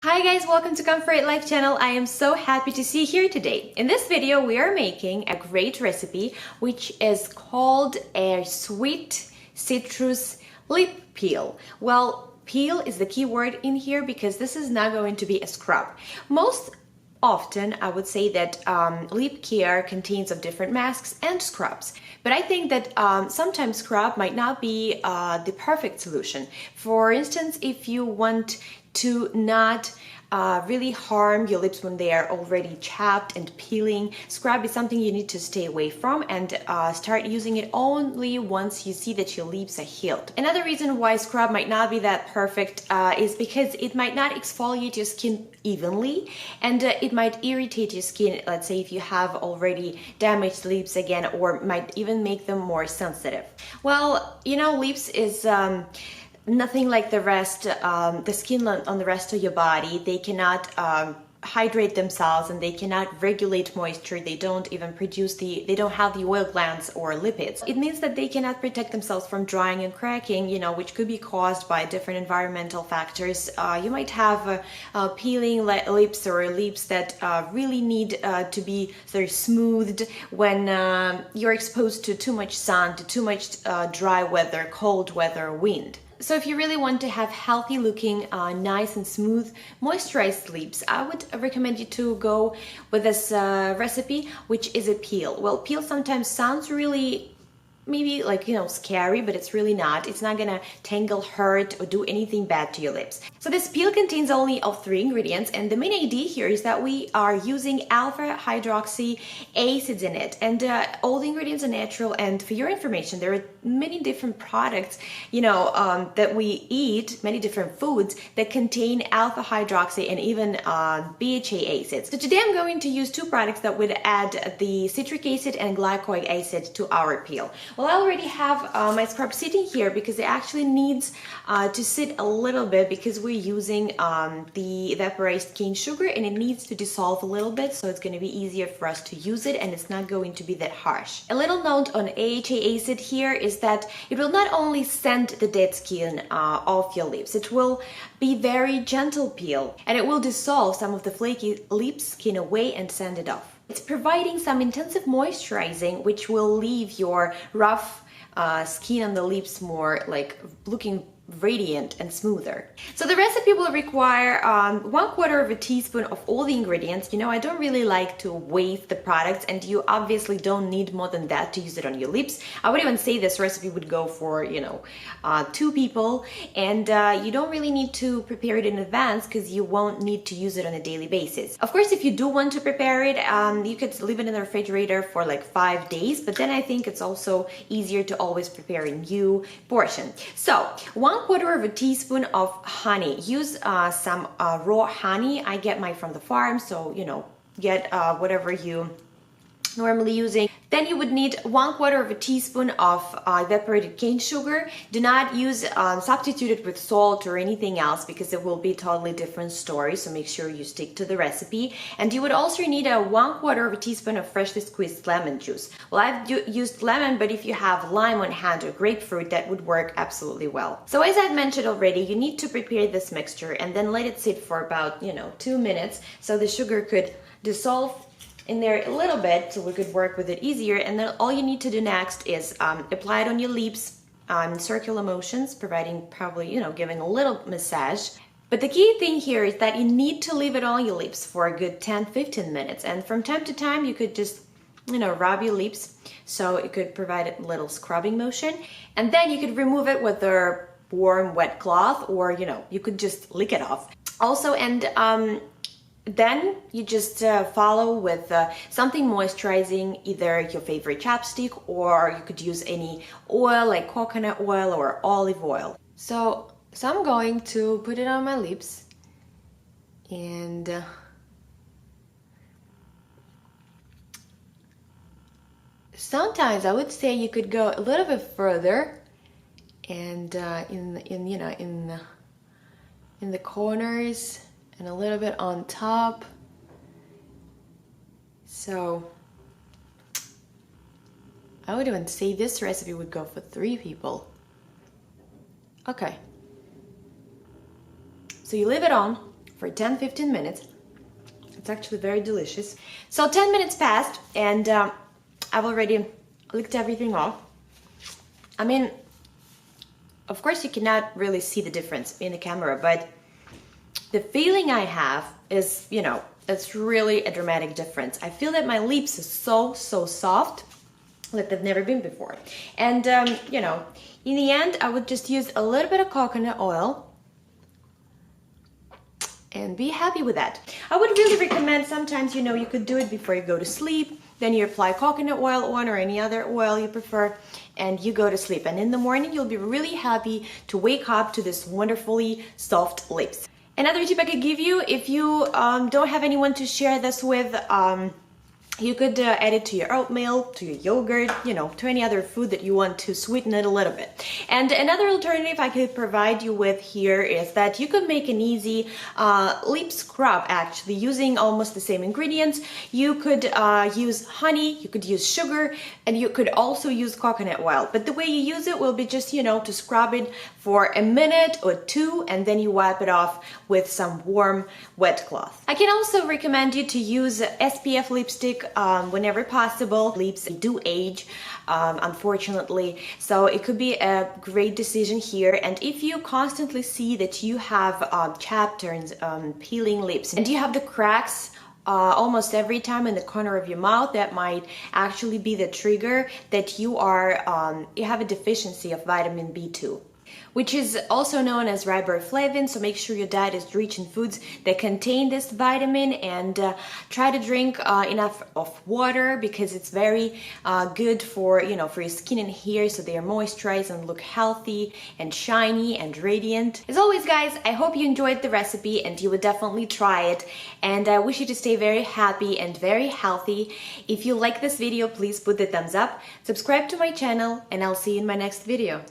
Hi guys, welcome to Comfort Life channel. I am so happy to see you here today. In this video, we are making a great recipe, which is called a sweet citrus lip peel. Well, peel is the key word in here because this is not going to be a scrub. Most often, I would say that lip care contains of different masks and scrubs, but I think that sometimes scrub might not be the perfect solution. For instance, if you want to not really harm your lips when they are already chapped and peeling, scrub is something you need to stay away from and start using it only once you see that your lips are healed. Another reason why scrub might not be that perfect is because it might not exfoliate your skin evenly, and it might irritate your skin, let's say if you have already damaged lips again, or might even make them more sensitive. Well, you know, lips is nothing like the rest, the skin on the rest of your body. They cannot hydrate themselves and they cannot regulate moisture. They don't even they don't have the oil glands or lipids. It means that they cannot protect themselves from drying and cracking, you know, which could be caused by different environmental factors. You might have peeling lips or lips that really need to be sort of smoothed when you're exposed to too much sun, to too much dry weather, cold weather, wind. So if you really want to have healthy looking, nice and smooth moisturized lips, I would recommend you to go with this recipe, which is a peel. Well, peel sometimes sounds really maybe like, you know, scary, but it's really not. It's not gonna tangle, hurt, or do anything bad to your lips. So this peel contains only of 3 ingredients, and the main idea here is that we are using alpha hydroxy acids in it, and all the ingredients are natural. And for your information, there are many different products, you know, that we eat, many different foods that contain alpha hydroxy and even BHA acids. So today I'm going to use 2 products that would add the citric acid and glycolic acid to our peel. Well, I already have my scrub sitting here because it actually needs to sit a little bit because we're using the evaporated cane sugar, and it needs to dissolve a little bit, so it's going to be easier for us to use it and it's not going to be that harsh. A little note on AHA acid here is that it will not only send the dead skin off your lips, it will be very gentle peel, and it will dissolve some of the flaky lip skin away and send it off. It's providing some intensive moisturizing, which will leave your rough skin on the lips more like looking radiant and smoother. So the recipe will require 1/4 teaspoon of all the ingredients. You know, I don't really like to waste the products, and you obviously don't need more than that to use it on your lips. I would even say this recipe would go for, you know, 2 people, and you don't really need to prepare it in advance because you won't need to use it on a daily basis. Of course, if you do want to prepare it, you could leave it in the refrigerator for like 5 days, but then I think it's also easier to always prepare a new portion. So 1/4 teaspoon of honey. Use some raw honey. I get mine from the farm, so, you know, get whatever you normally using. Then you would need 1/4 teaspoon of evaporated cane sugar. Do not use substitute it with salt or anything else because it will be a totally different story, so make sure you stick to the recipe. And you would also need a 1/4 teaspoon of freshly squeezed lemon juice. Well, I've used lemon, but if you have lime on hand or grapefruit, that would work absolutely well. So as I've mentioned already, you need to prepare this mixture and then let it sit for about, you know, 2 minutes so the sugar could dissolve in there a little bit, so we could work with it easier. And then all you need to do next is apply it on your lips in circular motions, providing probably, you know, giving a little massage. But the key thing here is that you need to leave it on your lips for a good 10-15 minutes, and from time to time you could just, you know, rub your lips so it could provide a little scrubbing motion, and then you could remove it with a warm wet cloth, or, you know, you could just lick it off also. And then you just follow with something moisturizing, either your favorite chapstick, or you could use any oil like coconut oil or olive oil. So I'm going to put it on my lips, and sometimes I would say you could go a little bit further, and in the corners, and a little bit on top. So I would even say this recipe would go for 3 people. Okay. So you leave it on for 10-15 minutes. It's actually very delicious. So 10 minutes passed, and I've already licked everything off. I mean, of course you cannot really see the difference in the camera, but the feeling I have is, you know, it's really a dramatic difference. I feel that my lips are so soft, like they've never been before. And, you know, in the end, I would just use a little bit of coconut oil and be happy with that. I would really recommend, sometimes, you know, you could do it before you go to sleep, then you apply coconut oil on or any other oil you prefer, and you go to sleep. And in the morning, you'll be really happy to wake up to this wonderfully soft lips. Another tip I could give you, if you don't have anyone to share this with, you could add it to your oatmeal, to your yogurt, you know, to any other food that you want to sweeten it a little bit. And another alternative I could provide you with here is that you could make an easy lip scrub, actually, using almost the same ingredients. You could use honey, you could use sugar, and you could also use coconut oil. But the way you use it will be just, you know, to scrub it for a minute or two, and then you wipe it off with some warm wet cloth. I can also recommend you to use SPF lipstick whenever possible. Lips do age, unfortunately, so it could be a great decision here. And if you constantly see that you have chapped turns, peeling lips, and you have the cracks almost every time in the corner of your mouth, that might actually be the trigger that you have a deficiency of vitamin B2, which is also known as riboflavin. So make sure your diet is rich in foods that contain this vitamin, and try to drink enough of water, because it's very good for, you know, for your skin and hair, so they are moisturized and look healthy and shiny and radiant. As always, guys, I hope you enjoyed the recipe and you would definitely try it, and I wish you to stay very happy and very healthy. If you like this video, please put the thumbs up, subscribe to my channel, and I'll see you in my next video.